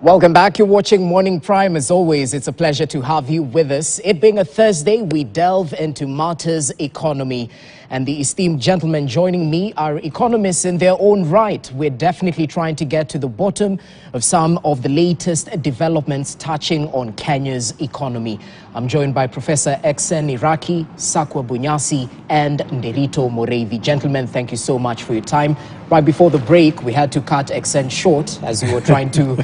Welcome back. You're watching Morning Prime. As always, it's a pleasure to have you with us. It being a Thursday, we delve into matters economy. And the esteemed gentlemen joining me are economists in their own right. We're definitely trying to get to the bottom of some of the latest developments touching on Kenya's economy. I'm joined by Professor Exen Iraki, Sakwa Bunyasi, and Nderito Moreithi. Gentlemen, thank you so much for your time. Right before the break, we had to cut Exen short as we were trying to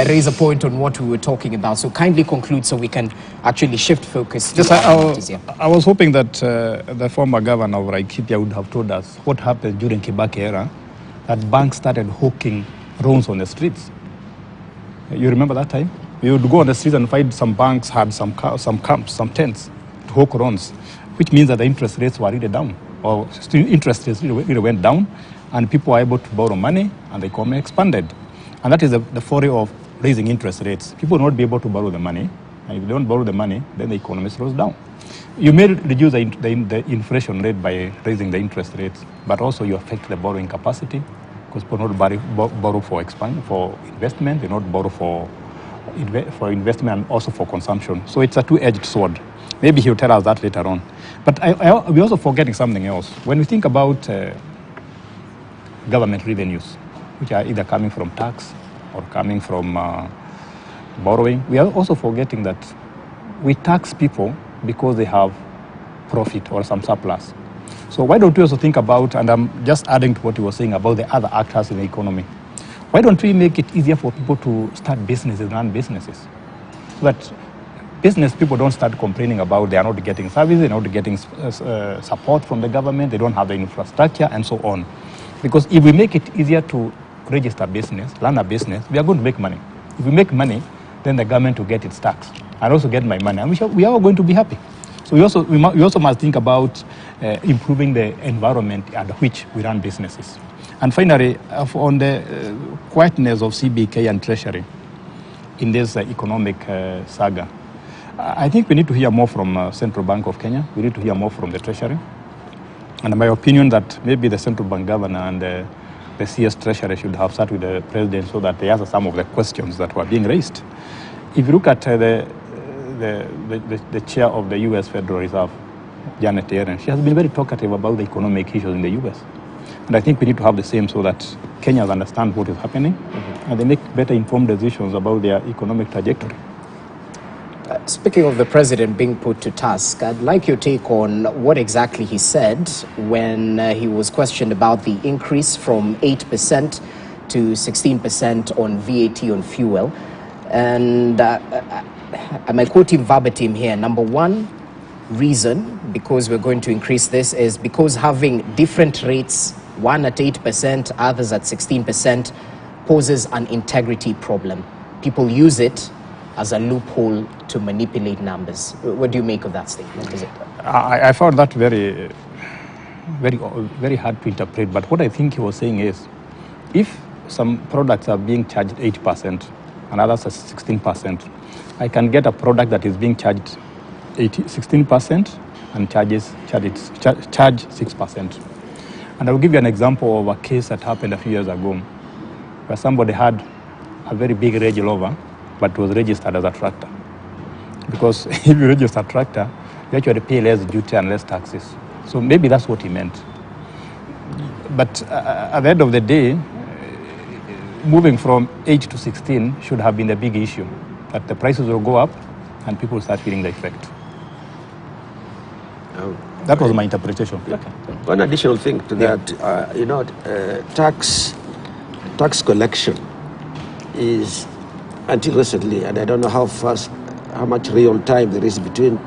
raise a point on what we were talking about. So kindly conclude so we can actually shift focus. I was hoping that the former governor of Laikipia would have told us what happened during Kibaki era, that banks started hawking loans on the streets. You remember that time? You would go on the streets and find some banks had some camps, some tents to hawk loans, which means that the interest rates were really down, or interest rates really went down, and people were able to borrow money, and the economy expanded. And that is the foray of raising interest rates. People will not be able to borrow the money, and if they don't borrow the money, then the economy slows down. You may reduce the inflation rate by raising the interest rates, but also you affect the borrowing capacity, because people not borrow for investment, they not borrow for investment and also for consumption. So it's a two-edged sword. Maybe he'll tell us that later on. But we're also forgetting something else. When we think about government revenues, which are either coming from tax or coming from borrowing, we are also forgetting that we tax people because they have profit or some surplus. So why don't we also think about, and I'm just adding to what you were saying about the other actors in the economy, why don't we make it easier for people to start businesses and run businesses? So that business people don't start complaining about they are not getting service, they're not getting support from the government, they don't have the infrastructure and so on. Because if we make it easier to register business, run a business, we are going to make money. If we make money, then the government will get its tax. I also get my money, and we are all going to be happy. So we also must think about improving the environment at which we run businesses. And finally, on the quietness of CBK and Treasury in this economic saga, I think we need to hear more from Central Bank of Kenya. We need to hear more from the Treasury. And in my opinion, that maybe the Central Bank Governor and the CS Treasury should have sat with the President so that they answer some of the questions that were being raised. If you look at the chair of the U.S. Federal Reserve, Janet Yellen, she has been very talkative about the economic issues in the U.S. And I think we need to have the same so that Kenyans understand what is happening and they make better informed decisions about their economic trajectory. Speaking of the president being put to task, I'd like your take on what exactly he said when he was questioned about the increase from 8% to 16% on VAT on fuel. And I might quote him verbatim here. Number one reason, because we're going to increase this, is because having different rates, one at 8%, others at 16%, poses an integrity problem. People use it as a loophole to manipulate numbers. What do you make of that statement? I found that very, very, very hard to interpret. But what I think he was saying is, if some products are being charged 8% and others are 16%, I can get a product that is being charged 16% and charge 6%. And I'll give you an example of a case that happened a few years ago, where somebody had a very big Range Rover, but was registered as a tractor. Because if you register a tractor, you actually pay less duty and less taxes. So maybe that's what he meant. But at the end of the day, moving from 8 to 16 should have been the big issue, that the prices will go up and people will start feeling the effect. That was my interpretation. Okay. One additional thing to that, tax collection is, until recently, and I don't know how much real time there is between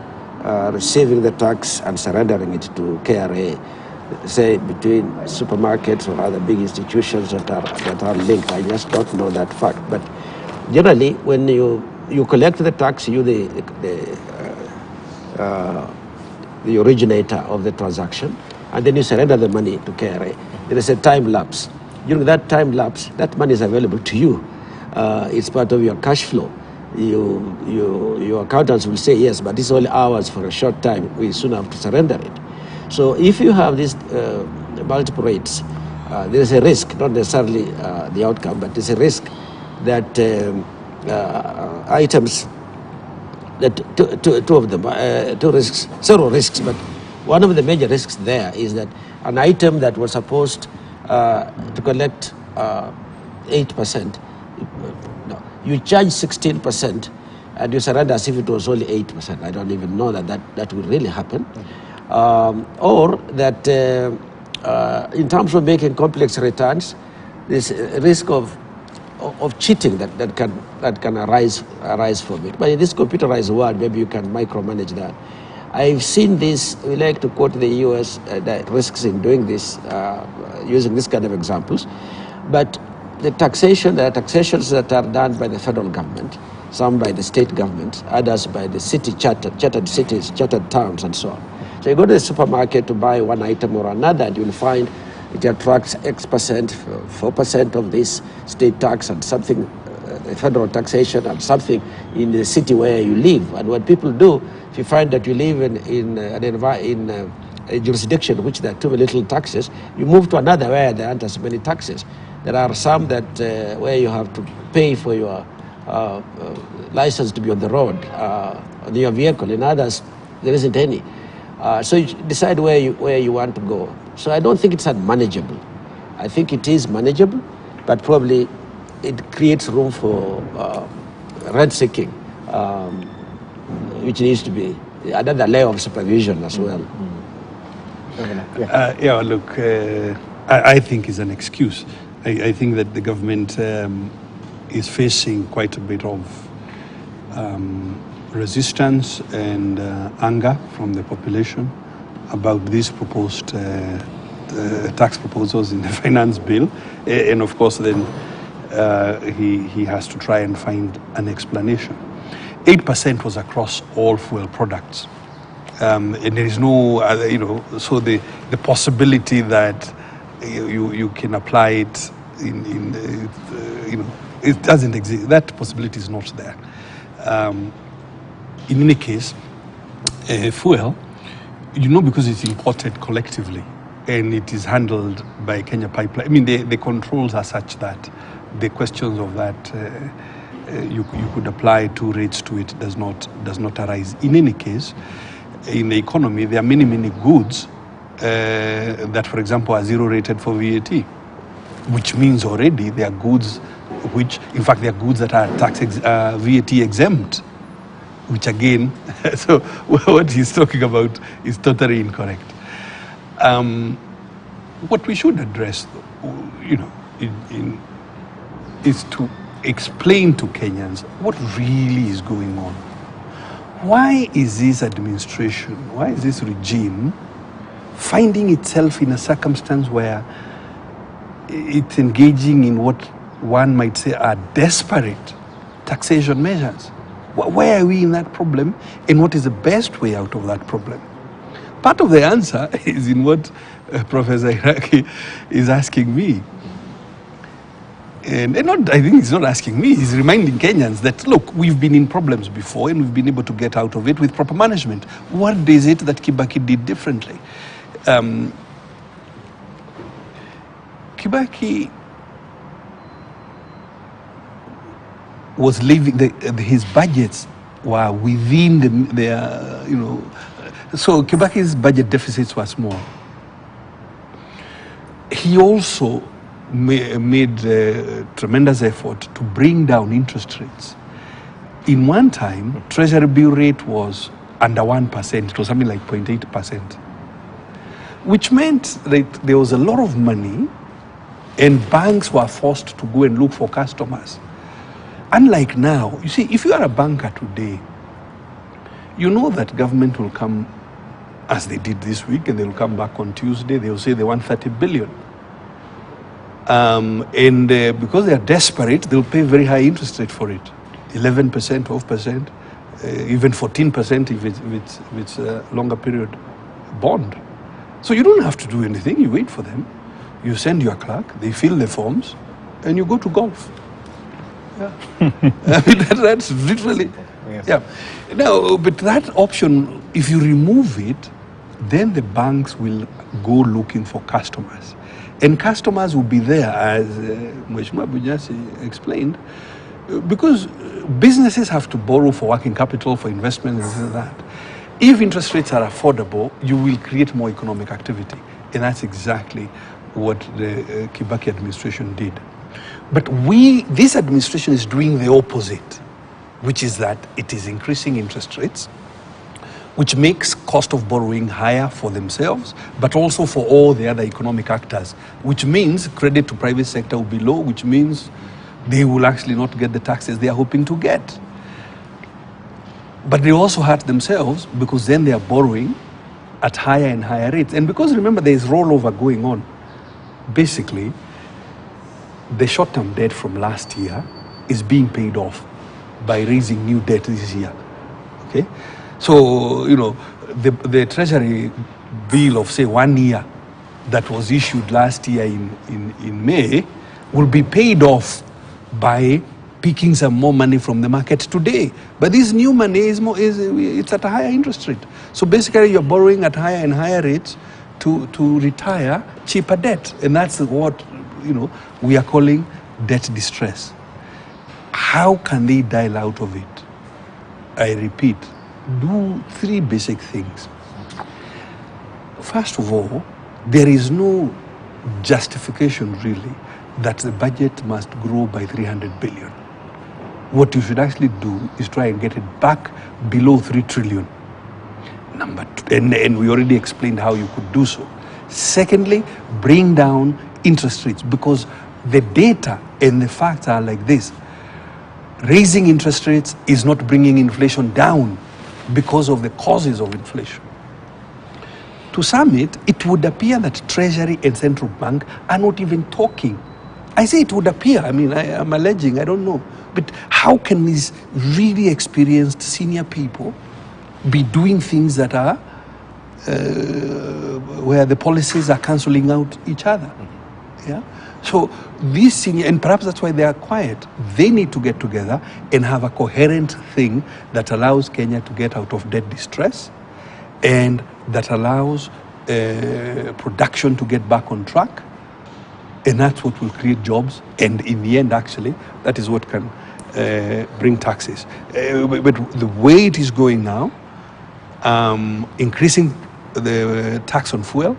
receiving the tax and surrendering it to KRA, say between supermarkets or other big institutions that are linked. I just don't know that fact. But generally, when you collect the tax, you the originator of the transaction, and then you surrender the money to KRA. There is a time lapse. During that time lapse, that money is available to you. It's part of your cash flow. Your accountants will say, yes, but this is only hours for a short time. We soon have to surrender it. So if you have these multiple rates, there is a risk, not necessarily the outcome, but there's a risk that items, two of them, two risks, several risks, but one of the major risks there is that an item that was supposed to collect 8%, no, you charge 16% and you surrender as if it was only 8%. I don't even know that will really happen. Or that in terms of making complex returns, there's a risk of cheating that can arise from it. But in this computerized world, maybe you can micromanage that. I've seen this. We like to quote the U.S. The risks in doing this, using this kind of examples. But the taxation, there are taxations that are done by the federal government, some by the state government, others by the city chartered cities, chartered towns, and so on. So you go to the supermarket to buy one item or another, and you'll find it attracts X%, 4% of this state tax and something, federal taxation and something in the city where you live. And what people do, if you find that you live in a jurisdiction which there are too little taxes, you move to another where there aren't as many taxes. There are some that where you have to pay for your license to be on the road, on your vehicle. In others, there isn't any. So you decide where you want to go. So I don't think it's unmanageable. I think it is manageable, but probably it creates room for rent-seeking, which needs to be another layer of supervision as well. Look, I think it's an excuse. I think that the government is facing quite a bit of resistance and anger from the population about these proposed tax proposals in the finance bill, and of course then he has to try and find an explanation. 8% was across all fuel products, and there is no so the possibility that you can apply it it doesn't exist. That possibility is not there. In any case, fuel, because it's imported collectively and it is handled by Kenya Pipeline. I mean, the controls are such that the questions of that you could apply two rates to it does not arise. In any case, in the economy, there are many goods that, for example, are zero rated for VAT, which means already there are goods which, in fact, there are goods that are VAT exempt, which again, so what he's talking about is totally incorrect. What we should address, is to explain to Kenyans what really is going on. Why is this administration, why is this regime finding itself in a circumstance where it's engaging in what one might say are desperate taxation measures? Where are we in that problem, and what is the best way out of that problem? Part of the answer is in what Professor Iraqi is asking me. And I think he's not asking me, he's reminding Kenyans that, look, we've been in problems before and we've been able to get out of it with proper management. What is it that Kibaki did differently? Kibaki was leaving, his budgets were within so Kibaki's budget deficits were small. He also made a tremendous effort to bring down interest rates. In one time, Treasury bill rate was under 1%, it was something like 0.8%, which meant that there was a lot of money and banks were forced to go and look for customers. Unlike now, you see, if you are a banker today, you know that government will come, as they did this week, and they'll come back on Tuesday, they'll say they want 30 billion. Because they are desperate, they'll pay very high interest rate for it. 11%, 12%, even 14% if it's a longer period bond. So you don't have to do anything, you wait for them. You send your clerk, they fill the forms, and you go to golf. Yeah. I mean, that's literally, yes. Yeah. Now, but that option, if you remove it, then the banks will go looking for customers. And customers will be there, as Mheshimiwa Bunyasi explained, because businesses have to borrow for working capital, for investment, and this and that. If interest rates are affordable, you will create more economic activity. And that's exactly what the Kibaki administration did. But this administration is doing the opposite, which is that it is increasing interest rates, which makes cost of borrowing higher for themselves, but also for all the other economic actors, which means credit to private sector will be low, which means they will actually not get the taxes they are hoping to get. But they also hurt themselves because then they are borrowing at higher and higher rates. And because remember, there is rollover going on. Basically, the short-term debt from last year is being paid off by raising new debt this year. Okay? So, you know, the Treasury bill of, say, 1 year that was issued last year in May will be paid off by picking some more money from the market today. But this new money it's at a higher interest rate. So basically you're borrowing at higher and higher rates to retire cheaper debt. And that's what, you know, we are calling debt distress. How can they dial out of it? I repeat, do 3 basic things. First of all, there is no justification really that the budget must grow by 300 billion. What you should actually do is try and get it back below 3 trillion. Number 2, and we already explained how you could do so. Secondly, bring down interest rates, because the data and the facts are like this. Raising interest rates is not bringing inflation down because of the causes of inflation. To sum it, it would appear that Treasury and Central Bank are not even talking. I say it would appear, I mean, I'm alleging, I don't know. But how can these really experienced senior people be doing things that are where the policies are cancelling out each other? Yeah. So these senior, and perhaps that's why they are quiet, they need to get together and have a coherent thing that allows Kenya to get out of debt distress and that allows production to get back on track. And that's what will create jobs. And in the end, actually, that is what can bring taxes. But the way it is going now, increasing the tax on fuel,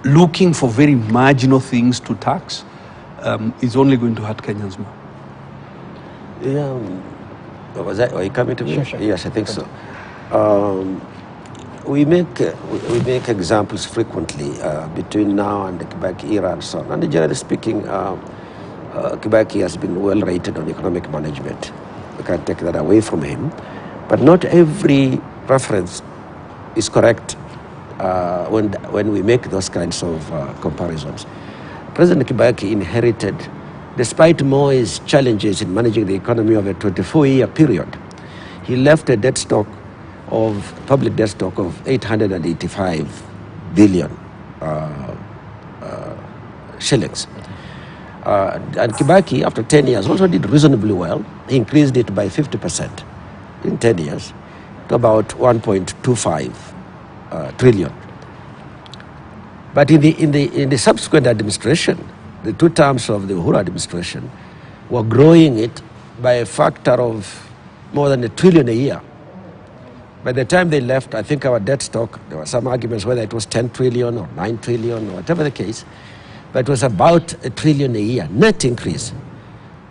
looking for very marginal things to tax, is only going to hurt Kenyans more. Yeah. Are you coming to me? Sure. Yes, I think so. We make examples frequently between now and the Kibaki era and so on. And generally speaking, Kibaki has been well rated on economic management. We can't take that away from him. But not every reference is correct when we make those kinds of comparisons. President Kibaki inherited, despite Moi's challenges in managing the economy over a 24-year period, he left a debt stock of public debt stock of 885 billion shillings. And Kibaki, after 10 years, also did reasonably well. He increased it by 50% in 10 years to about 1.25 trillion. But in the subsequent administration, the 2 terms of the Uhuru administration were growing it by a factor of more than $1 trillion a year. By the time they left, I think our debt stock, there were some arguments whether it was 10 trillion or 9 trillion or whatever the case, but it was about $1 trillion a year, net increase.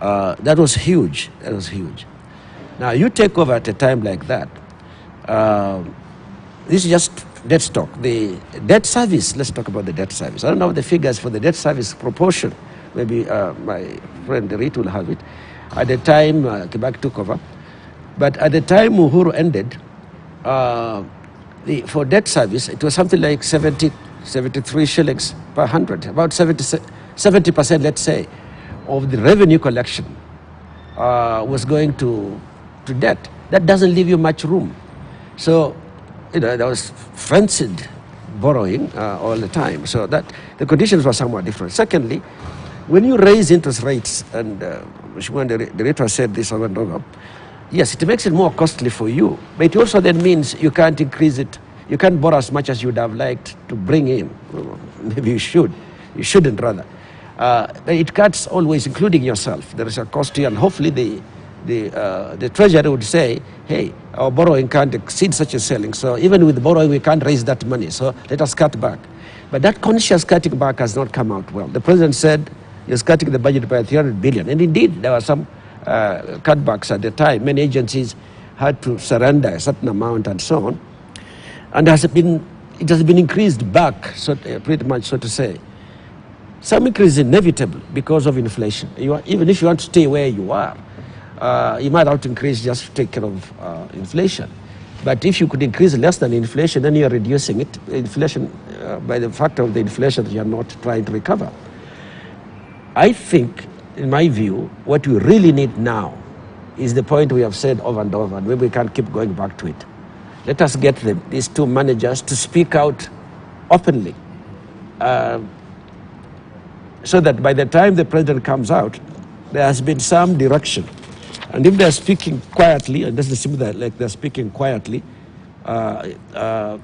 That was huge. That was huge. Now, you take over at a time like that. This is just debt stock. The debt service, let's talk about the debt service. I don't know the figures for the debt service proportion. Maybe my friend Rit will have it. At the time Kibaki took over. But at the time Uhuru ended, for debt service, it was something like 73 shillings per 100, about 70%, let's say, of the revenue collection was going to debt. That doesn't leave you much room. So, you know, there was frenzied borrowing all the time. So that the conditions were somewhat different. Secondly, when you raise interest rates, and the director said this over and over, yes, it makes it more costly for you, but it also then means you can't increase it. You can't borrow as much as you would have liked to bring in. Maybe you should. You shouldn't, rather. it cuts always, including yourself. There is a cost to you, and hopefully the treasury would say, hey, our borrowing can't exceed such a ceiling, so even with borrowing we can't raise that money, so let us cut back. But that conscious cutting back has not come out well. The president said he was cutting the budget by 300 billion, and indeed there were some cutbacks at the time. Many agencies had to surrender a certain amount and so on, and it has been increased back, so, pretty much so to say. Some increase is inevitable because of inflation. Even if you want to stay where you are, you might have to increase just to take care of inflation. But if you could increase less than inflation, then you're reducing it. Inflation, by the factor of the inflation that you're not trying to recover. I think, in my view, what we really need now is the point we have said over and over, and maybe we can't keep going back to it. Let us get these two managers to speak out openly, so that by the time the president comes out, there has been some direction. And if they're speaking quietly, and doesn't seem like they're speaking quietly, then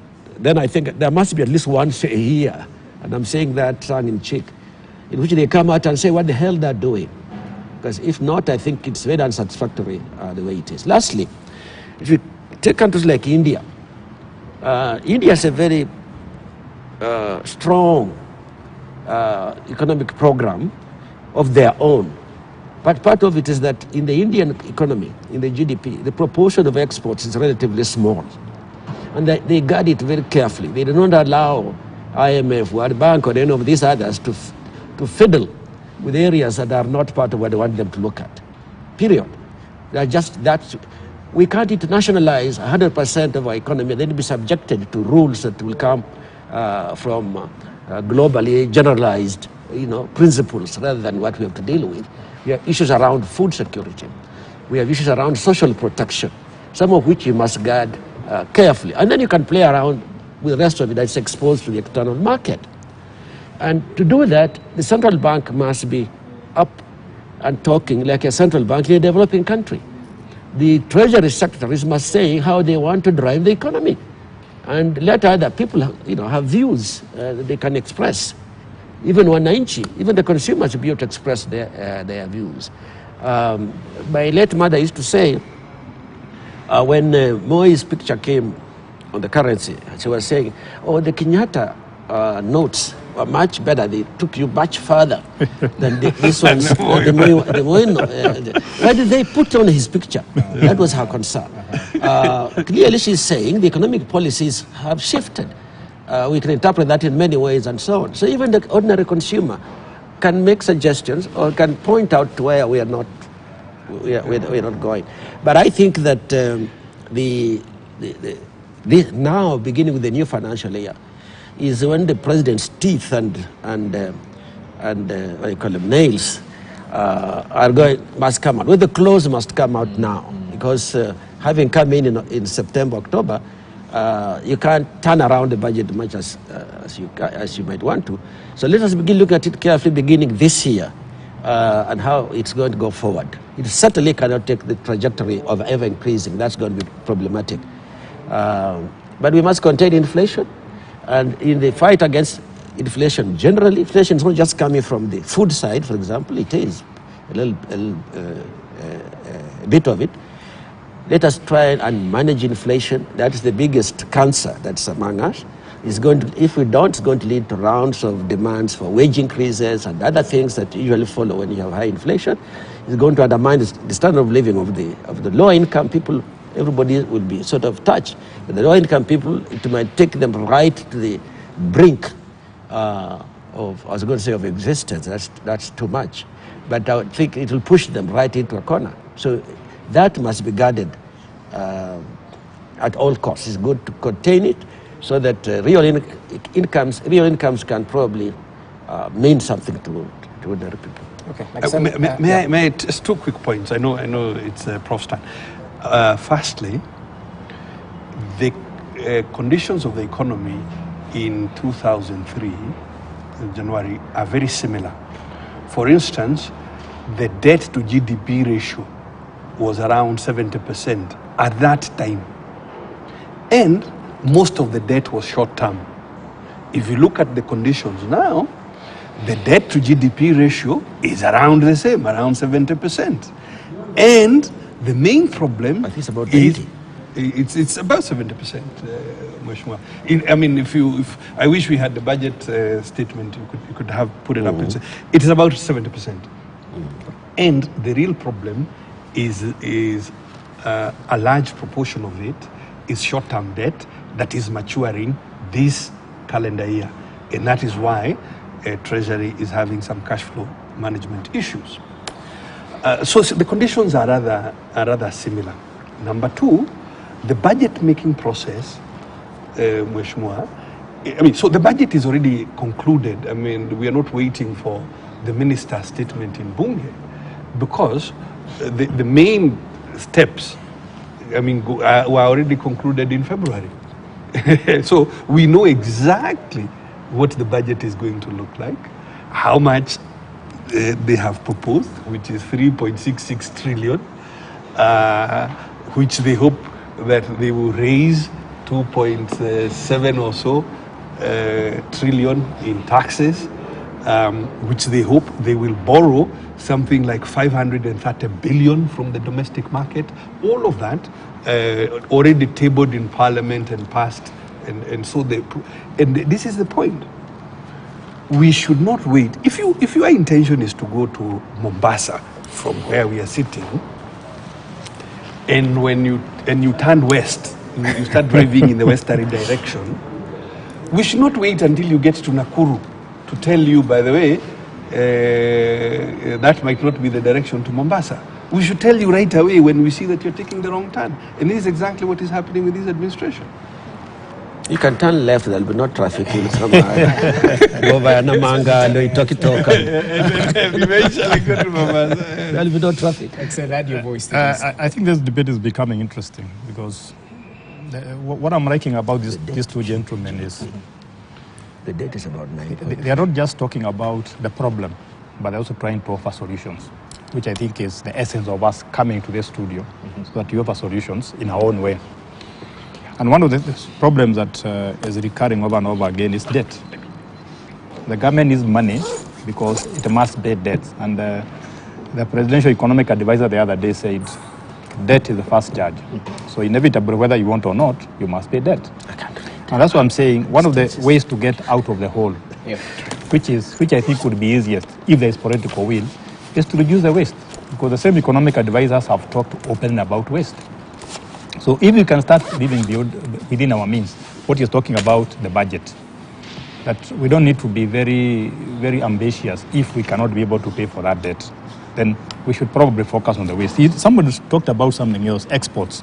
I think there must be at least one say here, and I'm saying that tongue in cheek, in which they come out and say what the hell they're doing. Because if not, I think it's very unsatisfactory the way it is. Lastly, if you take countries like India, India has a very strong economic program of their own. But part of it is that in the Indian economy, in the GDP, the proportion of exports is relatively small. And they guard it very carefully. They do not allow IMF, World Bank, or any of these others to fiddle with areas that are not part of what they want them to look at. Period. They're just that. We can't internationalize 100% of our economy, then be subjected to rules that will come from globally generalized, principles rather than what we have to deal with. We have issues around food security. We have issues around social protection, some of which you must guard carefully. And then you can play around with the rest of it that's exposed to the external market. And to do that, the central bank must be up and talking like a central bank in a developing country. The treasury secretaries must say how they want to drive the economy. And let other people, have views that they can express. Even wananchi, even the consumers should be able to express their views. My late mother used to say, when Moi's picture came on the currency, she was saying, oh, the Kenyatta notes were much better. They took you much further than this one's. Why did they put on his picture? That was her concern. Clearly she's saying the economic policies have shifted. We can interpret that in many ways and so on. So even the ordinary consumer can make suggestions or can point out to where we are not going. But I think that now, beginning with the new financial year, is when the president's teeth and what you call them, nails must come out. Well, the clothes must come out now, because having come in September, October, you can't turn around the budget much as you might want to. So let us begin looking at it carefully beginning this year and how it's going to go forward. It certainly cannot take the trajectory of ever increasing. That's going to be problematic. But we must contain inflation. And in the fight against inflation generally, inflation is not just coming from the food side, for example. It is a little bit of it. Let us try and manage inflation. That is the biggest cancer that's among us. If we don't, it's going to lead to rounds of demands for wage increases and other things that usually follow when you have high inflation. It's going to undermine the standard of living of the low income people. Everybody will be sort of touched. But the low income people, it might take them right to the brink of, I was going to say, of existence. That's too much. But I think it will push them right into a corner. So that must be guarded at all costs. It's good to contain it so that real incomes can probably mean something to ordinary people. Okay. May I just 2 quick points? I know it's Prof's time. Firstly, the conditions of the economy in 2003, in January, are very similar. For instance, the debt to GDP ratio was around 70% at that time. And most of the debt was short-term. If you look at the conditions now, the debt to GDP ratio is around the same, around 70%. And the main problem I think it's about is 90. it's about 70%, Mheshimiwa. I mean, if I wish we had the budget statement, you could have put it up and say it is about 70%. And the real problem is a large proportion of it is short-term debt that is maturing this calendar year, and that is why Treasury is having some cash flow management issues. So the conditions are rather similar. Number two, the budget making process, Mheshimiwa, I mean, so the budget is already concluded. I mean, we are not waiting for the minister's statement in Bunge, because the main steps, I mean, were already concluded in February. So we know exactly what the budget is going to look like, how much they have proposed, which is 3.66 trillion, which they hope that they will raise 2.7 or so trillion in taxes, which they hope they will borrow something like 530 billion from the domestic market. All of that already tabled in Parliament and passed, and so this is the point. We should not wait. If your intention is to go to Mombasa from where we are sitting, and when you turn west, you start driving in the westerly direction, we should not wait until you get to Nakuru to tell you, by the way, that might not be the direction to Mombasa. We should tell you right away when we see that you're taking the wrong turn. And this is exactly what is happening with this administration. You can turn left, there'll be no traffic. You'll come go via Namanga, Loitokitok. Eventually go to Mombasa. There'll be no traffic. Excellent, add your voice to this. I think this debate is becoming interesting, because what I'm liking about these two gentlemen is The date is about 9. they are not just talking about the problem, but they're also trying to offer solutions, which I think is the essence of us coming to the studio, so that we offer solutions in our own way. And one of the problems that is recurring over and over again is debt. The government needs money because it must pay debts. And the presidential economic advisor the other day said, debt is the first charge. So inevitably, whether you want or not, you must pay debt. And that's what I'm saying. One of the ways to get out of the hole, which I think would be easiest if there is political will, is to reduce the waste. Because the same economic advisors have talked openly about waste. So if we can start living within our means, what you're talking about, the budget, that we don't need to be very, very ambitious if we cannot be able to pay for that debt, then we should probably focus on the waste. Somebody talked about something else, exports.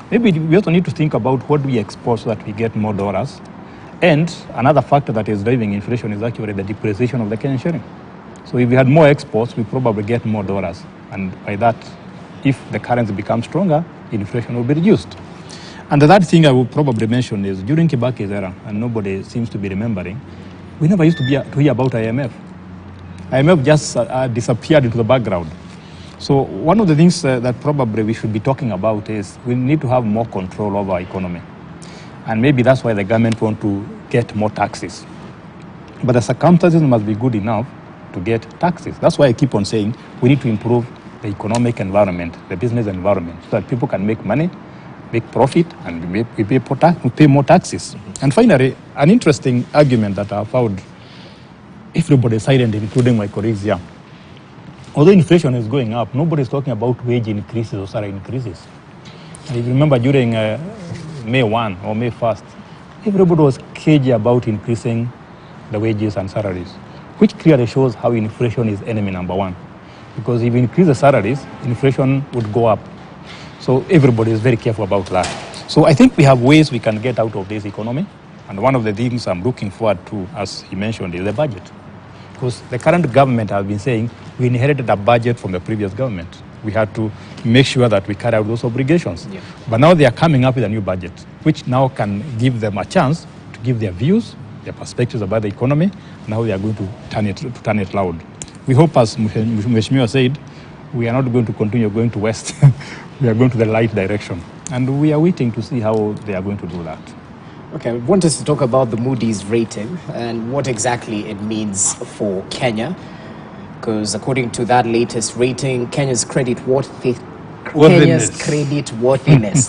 Maybe we also need to think about what we export so that we get more dollars. And another factor that is driving inflation is actually the depreciation of the Kenyan shilling. So if we had more exports, we probably get more dollars. And by that, if the currency becomes stronger, inflation will be reduced. And the third thing I would probably mention is during Kibaki's era, and nobody seems to be remembering, we never used to hear about IMF. IMF just disappeared into the background. So one of the things that probably we should be talking about is we need to have more control over our economy. And maybe that's why the government want to get more taxes. But the circumstances must be good enough to get taxes. That's why I keep on saying we need to improve the economic environment, the business environment, so that people can make money, make profit, and we pay more taxes. And finally, an interesting argument that I found, everybody is silent, including my colleagues here. Although inflation is going up, nobody is talking about wage increases or salary increases. And if you remember during May 1 or May 1st, everybody was cagey about increasing the wages and salaries, which clearly shows how inflation is enemy number one. Because if you increase the salaries, inflation would go up. So everybody is very careful about that. So I think we have ways we can get out of this economy. And one of the things I'm looking forward to, as he mentioned, is the budget. Because the current government has been saying we inherited a budget from the previous government. We had to make sure that we carry out those obligations. Yeah. But now they are coming up with a new budget, which now can give them a chance to give their views, their perspectives about the economy, and how they are going to turn it loud. We hope, as Mheshimiwa said, we are not going to continue going to west. We are going to the light direction. And we are waiting to see how they are going to do that. Okay, I want us to talk about the Moody's rating and what exactly it means for Kenya. Because according to that latest rating, Kenya's credit worthiness,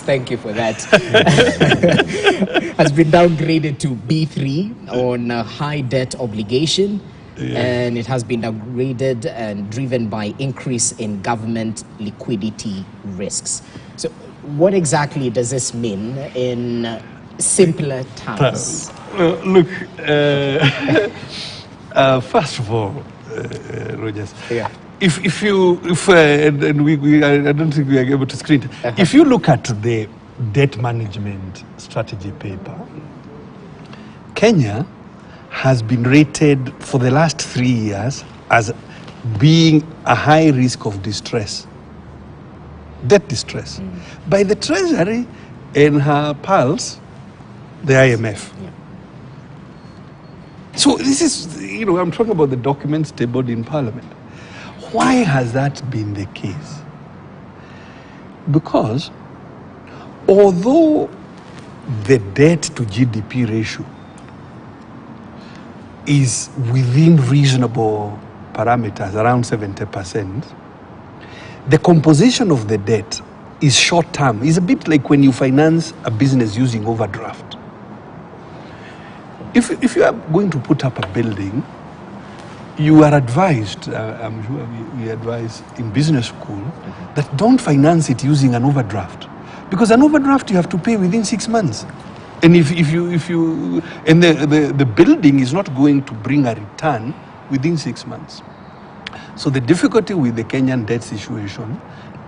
thank you for that, has been downgraded to B3 on a high debt obligation. And it has been downgraded and driven by increase in government liquidity risks. So what exactly does this mean in simpler terms? Look, first of all, Rogers, Yeah. if I don't think we are able to screen it. If you look at the debt management strategy paper, Kenya has been rated for the last 3 years as being a high risk of distress, debt distress, by the Treasury and her pals, the IMF. Yeah. So this is, I'm talking about the documents tabled in Parliament. Why has that been the case? Because although the debt to GDP ratio is within reasonable parameters, around 70%, the composition of the debt is short term. It's a bit like when you finance a business using overdraft. If you are going to put up a building, you are advised, I'm sure we advise in business school, that don't finance it using an overdraft. Because an overdraft you have to pay within 6 months. And if the building is not going to bring a return within 6 months. So the difficulty with the Kenyan debt situation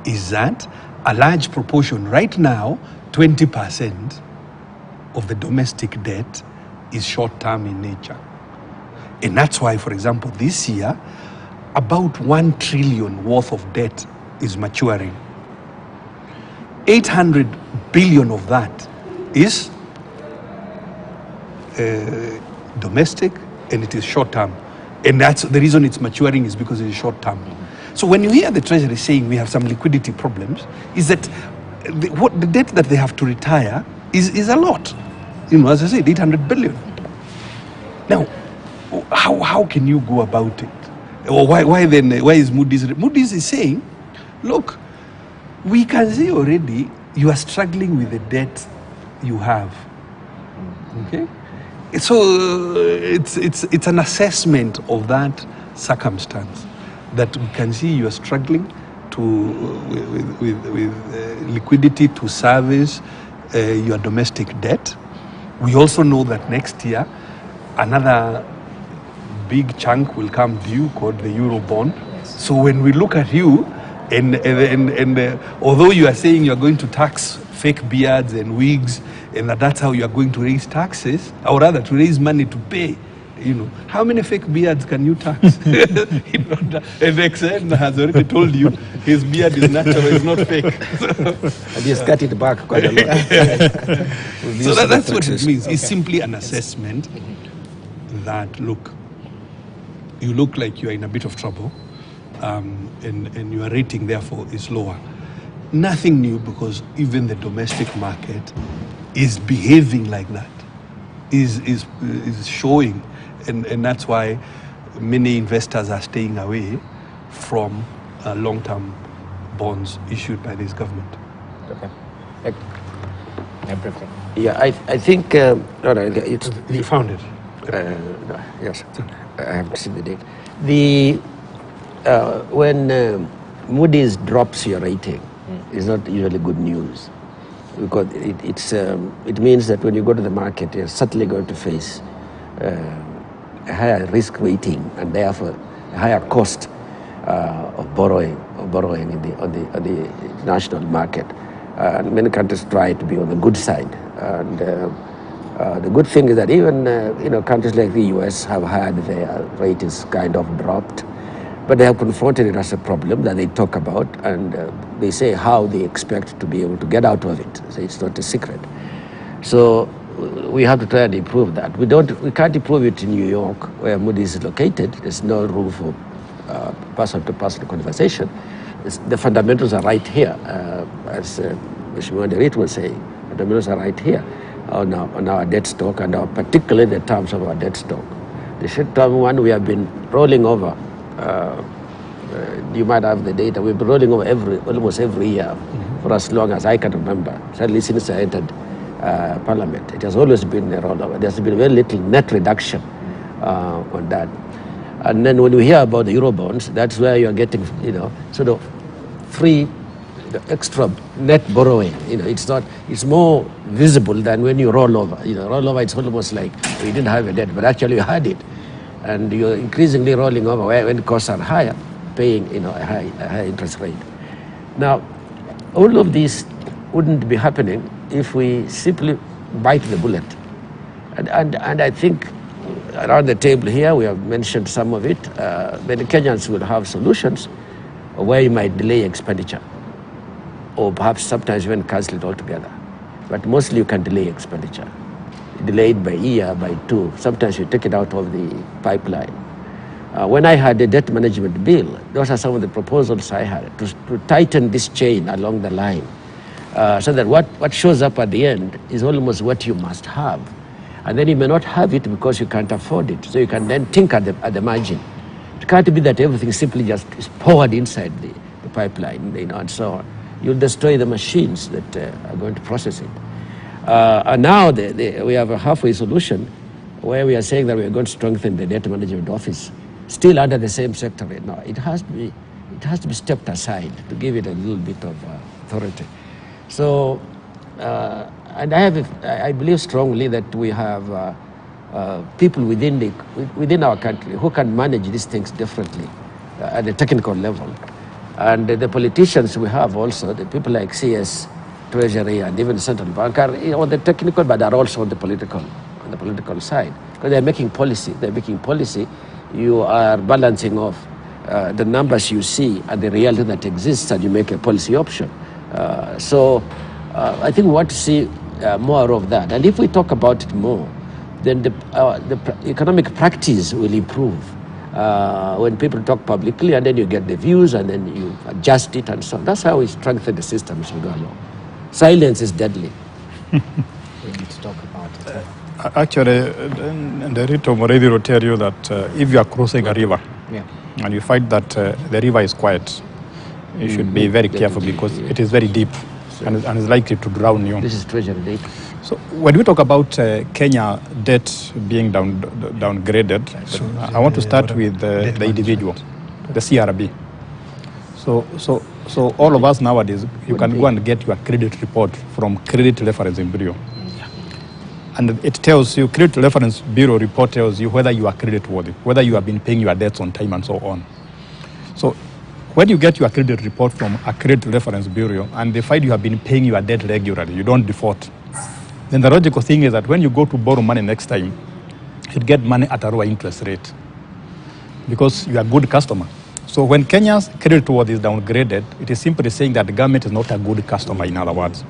is that a large proportion, right now, 20% of the domestic debt is short-term in nature. And that's why, for example, this year, about 1 trillion worth of debt is maturing. 800 billion of that is domestic, and it is short-term. And that's the reason it's maturing, is because it is short-term. So when you hear the Treasury saying we have some liquidity problems, is that the debt that they have to retire is a lot. As I said, 800 billion. Now, how can you go about it? Or why is Moody's? Moody's is saying, look, we can see already you are struggling with the debt you have. Okay? So it's an assessment of that circumstance, that we can see you are struggling with liquidity to service your domestic debt. We also know that next year another big chunk will come due called the Euro bond. So when we look at you, and although you are saying you are going to tax fake beards and wigs, and that's how you are going to raise taxes, or rather to raise money to pay, how many fake beards can you tax? And XN has already told you his beard is natural, it's not fake. And he has cut it back quite a lot. So that's what it means. It's simply an assessment that, look, you look like you are in a bit of trouble, and your rating therefore is lower. Nothing new, because even the domestic market is behaving like that, is showing, and that's why many investors are staying away from long-term bonds issued by this government. Okay. Everything. Yeah, I think it's You found it. no, yes, I haven't seen the date. When Moody's drops your rating, it's not usually good news, because it means that when you go to the market, you're certainly going to face a higher risk rating, and therefore a higher cost of borrowing on the international market. Many countries try to be on the good side, and the good thing is that even countries like the US have had their ratings kind of dropped, but they have confronted it as a problem that they talk about, and they say how they expect to be able to get out of it. So it's not a secret. So we have to try and improve that. We can't improve it in New York, where Moody's is located. There's no room for person-to-person conversation. The fundamentals are right here, as Mheshimiwa Derit was saying. Fundamentals are right here. on our debt stock, and particularly the terms of our debt stock. The short-term one, we have been rolling over. You might have the data. We've been rolling over almost every year for as long as I can remember, certainly since I entered Parliament. It has always been a rollover. There's been very little net reduction on that. And then when you hear about the Eurobonds, that's where you're getting, sort of free, extra net borrowing. It's more visible than when you roll over. Roll over, it's almost like you didn't have a debt, but actually you had it. And you're increasingly rolling over when costs are higher, paying, a high interest rate. Now, all of this wouldn't be happening if we simply bite the bullet. And I think around the table here, we have mentioned some of it. Many Kenyans will have solutions where you might delay expenditure, or perhaps sometimes even cancel it altogether. But mostly you can delay expenditure. Delay it by a year, by two. Sometimes you take it out of the pipeline. When I had the debt management bill, those are some of the proposals I had to tighten this chain along the line, so that what shows up at the end is almost what you must have. And then you may not have it because you can't afford it. So you can then think at the margin. It can't be that everything simply just is poured inside the pipeline, and so on. You'll destroy the machines that are going to process it. And now we have a halfway solution where we are saying that we are going to strengthen the debt management office, still under the same sector right now. It has to be stepped aside to give it a little bit of authority. So, and I believe strongly that we have people within our country who can manage these things differently at the technical level. And the politicians we have also, the people like CS, Treasury, and even Central Bank are on the technical, but are also on the political side. Because they're making policy. You are balancing off the numbers you see and the reality that exists, and you make a policy option. So I think we want to see more of that. And if we talk about it more, then the economic practice will improve. When people talk publicly, and then you get the views, and then you adjust it, and so on. That's how we strengthen the system as we go along. Silence is deadly. We need to talk about it. Actually, the Rito Moredi will tell you that if you are crossing a river, and you find that the river is quiet, you should be very careful, because it is very deep, and is likely to drown you. This is treasury deep. So when we talk about Kenya debt being downgraded, I want to start with the individual, the CRB. So all of us nowadays, you can go and get your credit report from Credit Reference Bureau. And it tells you, Credit Reference Bureau report tells you whether you are credit worthy, whether you have been paying your debts on time, and so on. So when you get your credit report from a Credit Reference Bureau and they find you have been paying your debt regularly, you don't default, then the logical thing is that when you go to borrow money next time, you should get money at a lower interest rate, because you are a good customer. So when Kenya's credit worth is downgraded, it is simply saying that the government is not a good customer, in other words.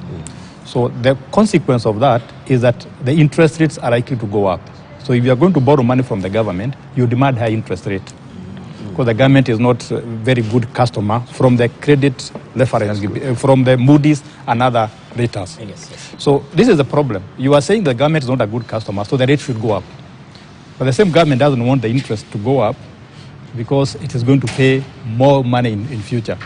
So the consequence of that is that the interest rates are likely to go up. So if you are going to borrow money from the government, you demand high interest rate, because the government is not a very good customer from the credit reference, from the Moody's and other raters. Yes. So this is the problem. You are saying the government is not a good customer, so the rate should go up. But the same government doesn't want the interest to go up, because it is going to pay more money in future.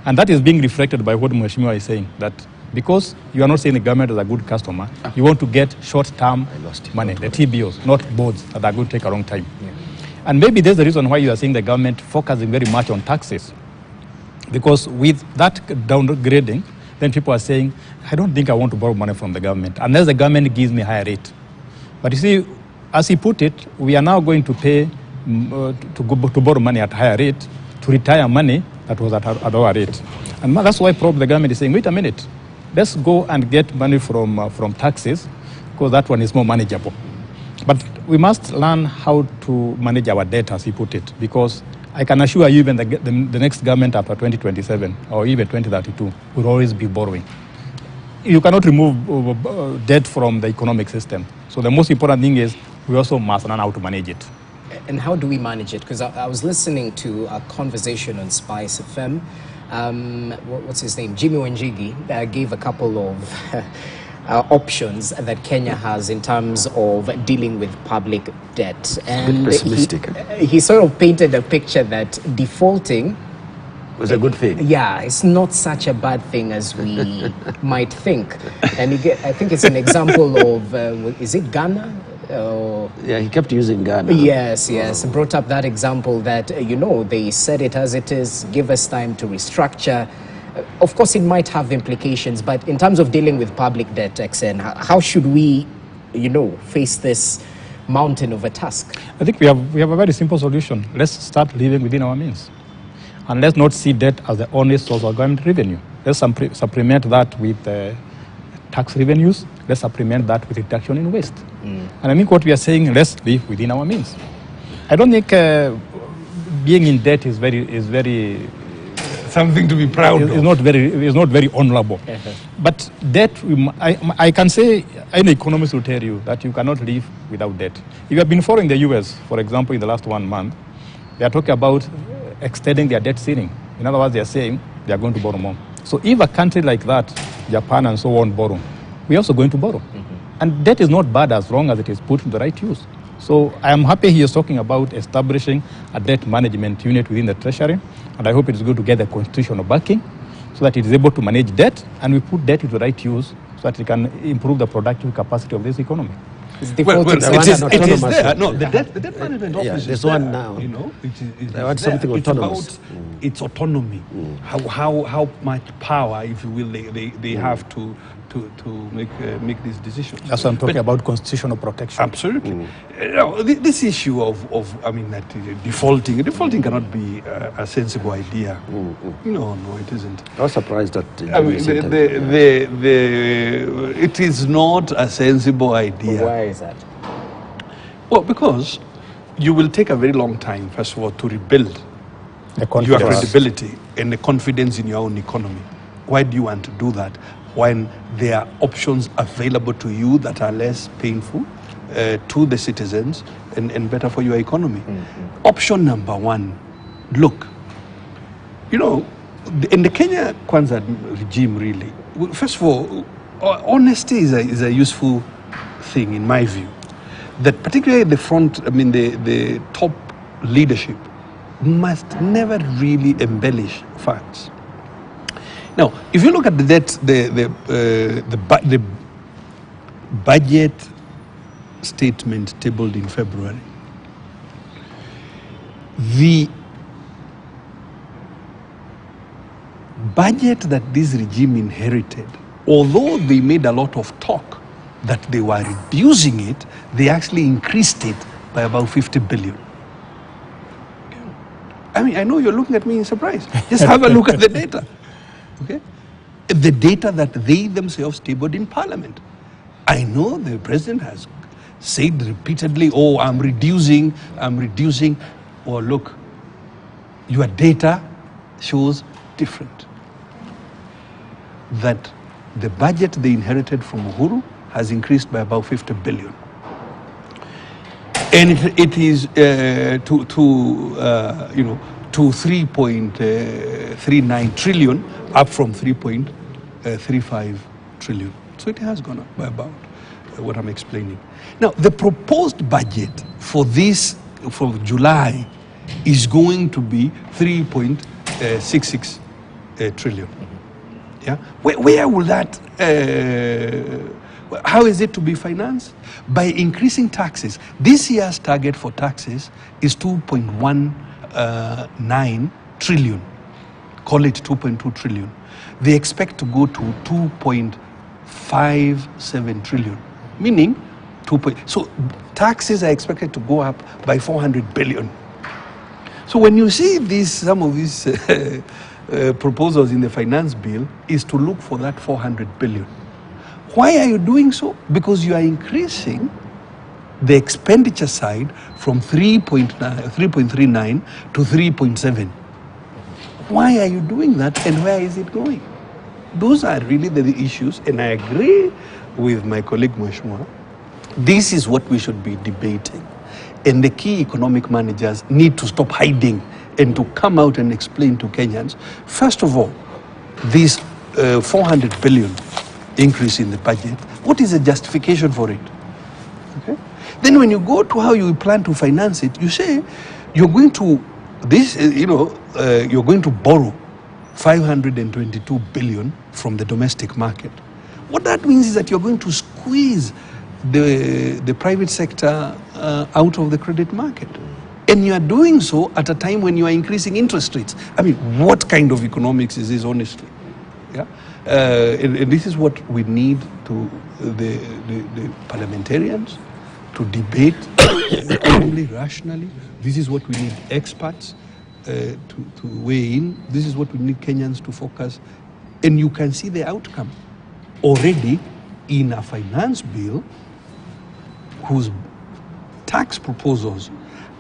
And that is being reflected by what Mheshimiwa is saying, that because you are not saying the government is a good customer, you want to get short-term money, the TBOs, not bonds that are going to take a long time. Yeah. And maybe there's the reason why you are seeing the government focusing very much on taxes. Because with that downgrading, then people are saying, I don't think I want to borrow money from the government, unless the government gives me a higher rate. But you see, as he put it, we are now going to pay to borrow money at a higher rate, to retire money that was at a lower rate. And that's why probably the government is saying, wait a minute, let's go and get money from taxes, because that one is more manageable. But we must learn how to manage our debt, as he put it, because I can assure you even the next government after 2027 or even 2032 will always be borrowing. You cannot remove debt from the economic system. So the most important thing is we also must learn how to manage it. And how do we manage it? Because I was listening to a conversation on Spice FM. What's his name? Jimmy Wanjigi gave a couple of options that Kenya has in terms of dealing with public debt. And pessimistic. He sort of painted a picture that defaulting was a good thing. Yeah, it's not such a bad thing as we might think. And I think it's an example of, is it Ghana? Yeah, he kept using Ghana. Yes, brought up that example that, they said it as it is, give us time to restructure. Of course, it might have implications, but in terms of dealing with public debt, XN, how should we, face this mountain of a task? I think we have a very simple solution. Let's start living within our means. And let's not see debt as the only source of government revenue. Let's supplement that with tax revenues. Let's supplement that with reduction in waste. And I think what we are saying, let's live within our means. I don't think being in debt is very something to be proud of. It's not very honorable. But debt, I can say, any economist will tell you that you cannot live without debt. If you have been following the US, for example, in the last 1 month, they are talking about extending their debt ceiling. In other words, they are saying they are going to borrow more. So if a country like that, Japan and so on, borrow, we are also going to borrow. And debt is not bad as long as it is put in the right use. So I am happy he is talking about establishing a debt management unit within the Treasury, and I hope it is going to get the constitutional backing so that it is able to manage debt, and we put debt into the right use so that it can improve the productive capacity of this economy. It is there. No, the debt management office there's is there. one now. They want something autonomous. It's about its autonomy. How much power, if you will, they have to make these decisions. That's what I'm talking about, constitutional protection. Absolutely. This issue of defaulting cannot be a sensible idea. No, it isn't. I was surprised that it is not a sensible idea. Why is that? Well, because you will take a very long time, first of all, to rebuild your credibility and the confidence in your own economy. Why do you want to do that when there are options available to you that are less painful to the citizens and better for your economy? Option number one, look, in the Kenya Kwanza regime, really, first of all, honesty is a useful thing in my view. That particularly the top leadership must never really embellish facts. Now, if you look at the debt, the budget statement tabled in February, the budget that this regime inherited, although they made a lot of talk that they were reducing it, they actually increased it by about 50 billion. I mean, I know you're looking at me in surprise. Just have a look at the data. Okay? The data that they themselves tabled in Parliament. I know the president has said repeatedly, I'm reducing. Well, look, your data shows different. That the budget they inherited from Uhuru has increased by about 50 billion. And it is to 3.39 trillion, up from 3.35 trillion. So it has gone up by about what I'm explaining. Now, the proposed budget for July is going to be 3.66 trillion. Yeah, where will that? How is it to be financed? By increasing taxes. This year's target for taxes is 2.19 trillion. Call it 2.2 trillion. They expect to go to 2.57 trillion, meaning so taxes are expected to go up by 400 billion. So when you see some of these proposals in the finance bill is to look for that 400 billion. Why are you doing so? Because you are increasing the expenditure side from 3.39 to 3.7. Why are you doing that, and where is it going? Those are really the issues, and I agree with my colleague Mheshimiwa. This is what we should be debating. And the key economic managers need to stop hiding and to come out and explain to Kenyans. First of all, this 400 billion increase in the budget. What is the justification for it? Okay. Then when you go to how you plan to finance it, you say you're going to you're going to borrow 522 billion from the domestic market. What that means is that you're going to squeeze the private sector out of the credit market. And you are doing so at a time when you are increasing interest rates. I mean, what kind of economics is this, honestly? Yeah? And this is what we need to the parliamentarians to debate calmly, rationally. This is what we need experts to weigh in. This is what we need Kenyans to focus. And you can see the outcome already in a finance bill whose tax proposals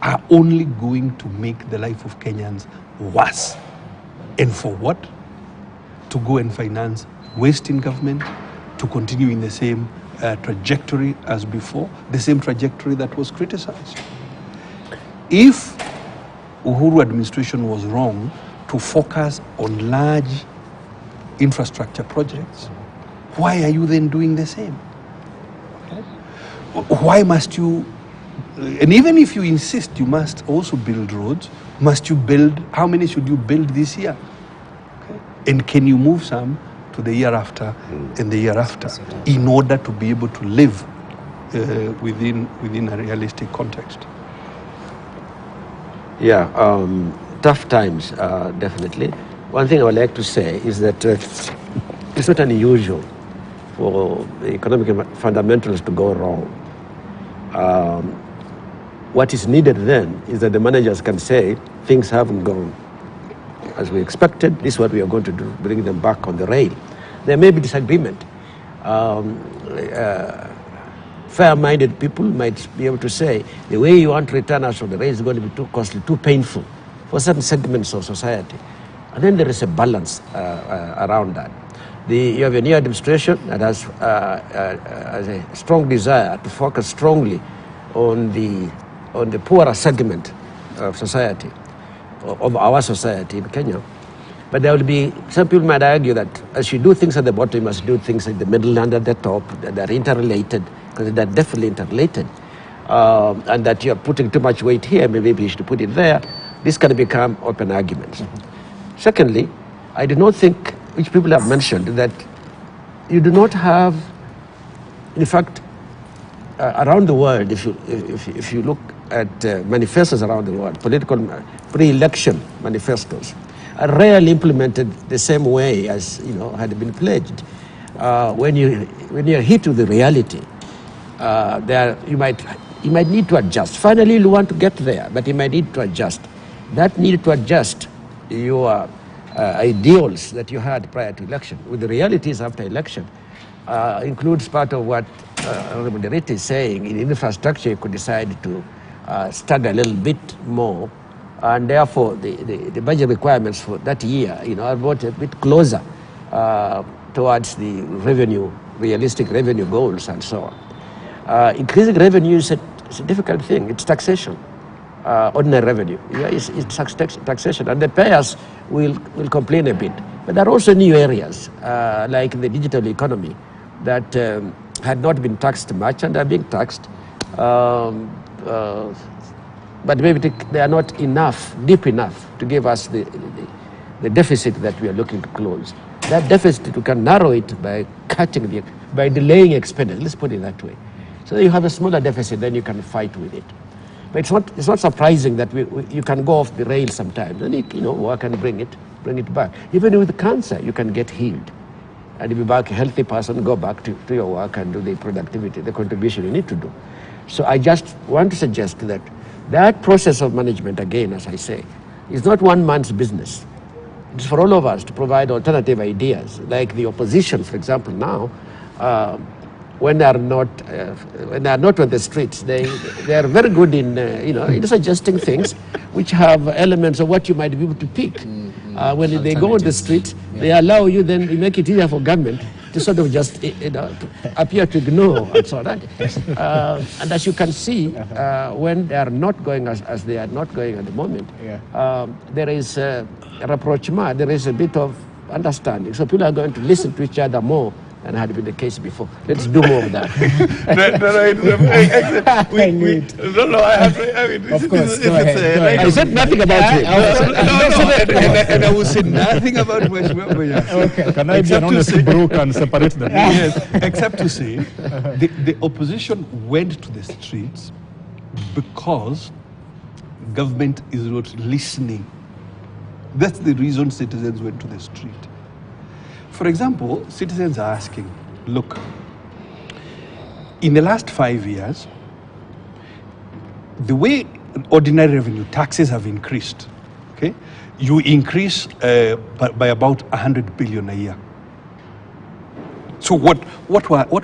are only going to make the life of Kenyans worse. And for what? To go and finance waste in government, to continue in the same trajectory as before, the same trajectory that was criticized. If Uhuru administration was wrong to focus on large infrastructure projects, why are you then doing the same? Okay. Why must you, and even if you insist you must also build roads, must you build, how many should you build this year? Okay. And can you move some to the year after and the year after in order to be able to live within a realistic context? Yeah, tough times, definitely. One thing I would like to say is that it's not unusual for the economic fundamentals to go wrong. What is needed then is that the managers can say things haven't gone as we expected. This is what we are going to do, bring them back on the rail. There may be disagreement. Fair-minded people might be able to say the way you want to return us on the rail is going to be too costly, too painful for certain segments of society. And then there is a balance around that. You have a new administration that has a strong desire to focus strongly on the poorer segment of society, of our society in Kenya. But there will be, some people might argue that as you do things at the bottom, you must do things at the middle and at the top, that are interrelated, because they're definitely interrelated. And that you're putting too much weight here, maybe you should put it there. This can become open arguments. Secondly, I do not think, which people have mentioned, that you do not have, in fact, around the world, if you look at manifestos around the world, political pre-election manifestos, are rarely implemented the same way as had been pledged. When you're hit with the reality, you might need to adjust. Finally, you want to get there, but you might need to adjust. That need to adjust your ideals that you had prior to election with the realities after election includes part of what Honorable Derita is saying. In infrastructure, you could decide to stagger a little bit more, and therefore the budget requirements for that year are brought a bit closer towards the realistic revenue goals and so on. Increasing revenue is a difficult thing. It's taxation. Ordinary revenue. It's taxation, and the payers will complain a bit. But there are also new areas, like the digital economy, that had not been taxed much and are being taxed. But maybe they are not deep enough to give us the deficit that we are looking to close. That deficit, we can narrow it by by delaying expenditure. Let's put it that way. So you have a smaller deficit, then you can fight with it. But it's not surprising that you can go off the rail sometimes. Then work and bring it back. Even with cancer, you can get healed, and if you're back a healthy person, go back to your work and do the productivity, the contribution you need to do. So I just want to suggest that process of management, again, as I say, is not one man's business. It's for all of us to provide alternative ideas, like the opposition, for example, now. When they are not on the streets, they are very good in suggesting things which have elements of what you might be able to pick. When they go on the streets, they allow you, then you make it easier for government to sort of just appear to ignore and so on. And as you can see, when they are not going as they are not going at the moment, there is a rapprochement, there is a bit of understanding. So people are going to listen to each other more and had been the case before. Let's do more of that. I have to, Of course, go ahead. I said nothing about him. And I will say nothing about Mheshimiwa. Okay. Can I be an honest brook and separate them? Yes, except to say, the opposition went to the streets because government is not listening. That's the reason citizens went to the street. For example, citizens are asking, look, in the last 5 years, the way ordinary revenue taxes have increased, okay, you increase by about 100 billion a year. So what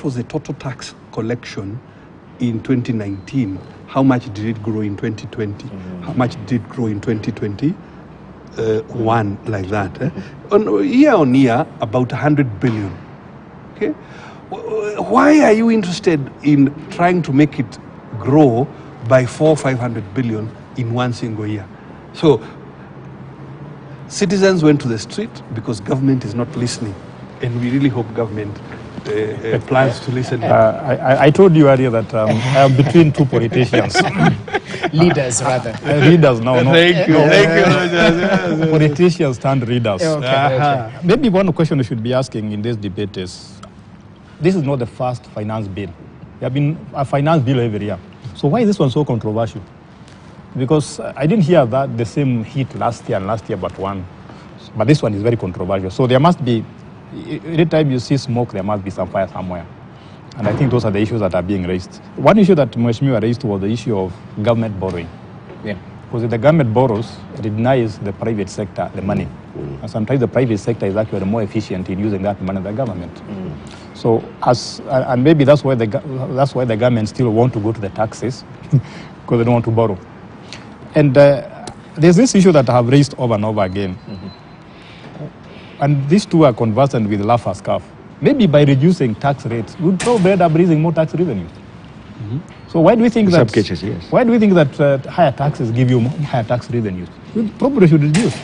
was the total tax collection in 2019? How much did it grow in 2020? How much did it grow in 2021? Like that. On year, about 100 billion. Okay? Why are you interested in trying to make it grow by 400-500 billion in one single year? So citizens went to the street because government is not listening, and we really hope government plans to listen. I told you earlier that I am between two politicians. Leaders, rather. Readers now. No. Thank you. Politicians turned readers. Okay. Maybe one question we should be asking in this debate is, this is not the first finance bill. There have been a finance bill every year. So why is this one so controversial? Because I didn't hear that the same heat last year and last year but one. But this one is very controversial. So there must be, every time you see smoke, there must be some fire somewhere. And I think those are the issues that are being raised. One issue that Mheshimiwa raised was the issue of government borrowing. Yeah. Because if the government borrows, it denies the private sector the money. And sometimes the private sector is actually more efficient in using that money than the government. So, and maybe that's why the government still want to go to the taxes, because they don't want to borrow. And there's this issue that I have raised over and over again. And these two are conversant with laugh or scarf. Maybe by reducing tax rates, we'd probably end up raising more tax revenue. So why do we think that? Cases, yes. Why do we think that higher taxes give you higher tax revenues? We probably should reduce.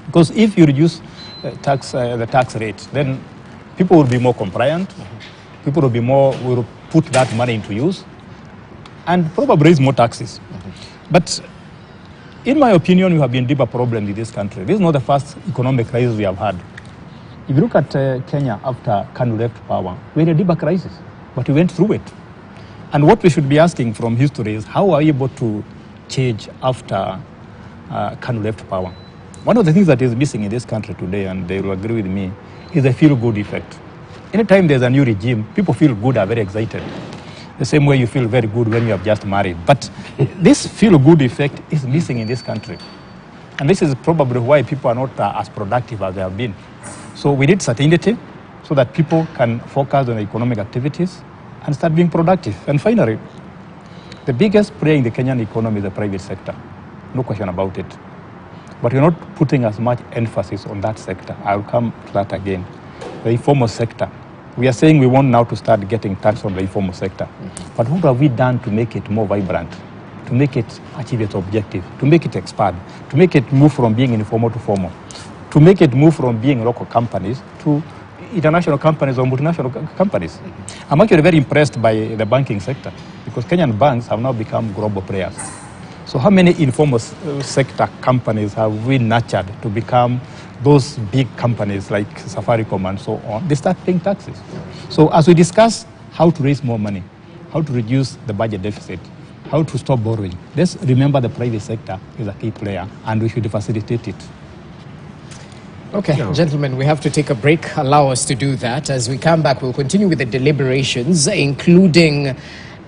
Because if you reduce the tax rate, then people will be more compliant. People will put that money into use, and probably raise more taxes. But in my opinion, we have been deeper problems in this country. This is not the first economic crisis we have had. If you look at Kenya after KANU left power, we had a deeper crisis, but we went through it. And what we should be asking from history is, how are we able to change after KANU left power? One of the things that is missing in this country today, and they will agree with me, is the feel-good effect. Anytime there's a new regime, people feel good, are very excited. The same way you feel very good when you have just married. But this feel-good effect is missing in this country. And this is probably why people are not as productive as they have been. So we need certainty so that people can focus on economic activities and start being productive. And finally, the biggest player in the Kenyan economy is the private sector. No question about it. But we're not putting as much emphasis on that sector. I'll come to that again. The informal sector. We are saying we want now to start getting tax on the informal sector. But what have we done to make it more vibrant, to make it achieve its objective, to make it expand, to make it move from being informal to formal, to make it move from being local companies to international companies or multinational companies? I'm actually very impressed by the banking sector, because Kenyan banks have now become global players. So how many informal sector companies have we nurtured to become those big companies like Safaricom and so on? They start paying taxes. So as we discuss how to raise more money, how to reduce the budget deficit, how to stop borrowing, let's remember the private sector is a key player, and we should facilitate it. Okay, gentlemen, we have to take a break. Allow us to do that. As we come back, we'll continue with the deliberations, including,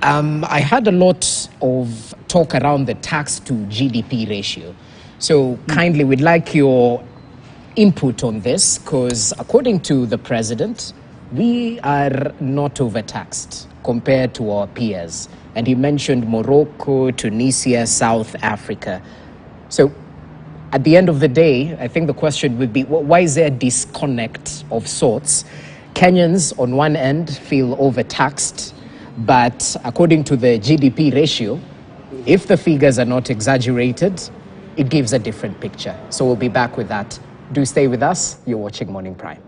I had a lot of talk around the tax-to-GDP ratio. So kindly, we'd like your input on this, because according to the president, we are not overtaxed compared to our peers. And he mentioned Morocco, Tunisia, South Africa. So at the end of the day, I think the question would be, why is there a disconnect of sorts? Kenyans on one end feel overtaxed, but according to the GDP ratio, if the figures are not exaggerated, it gives a different picture. So we'll be back with that. Do stay with us. You're watching Morning Prime.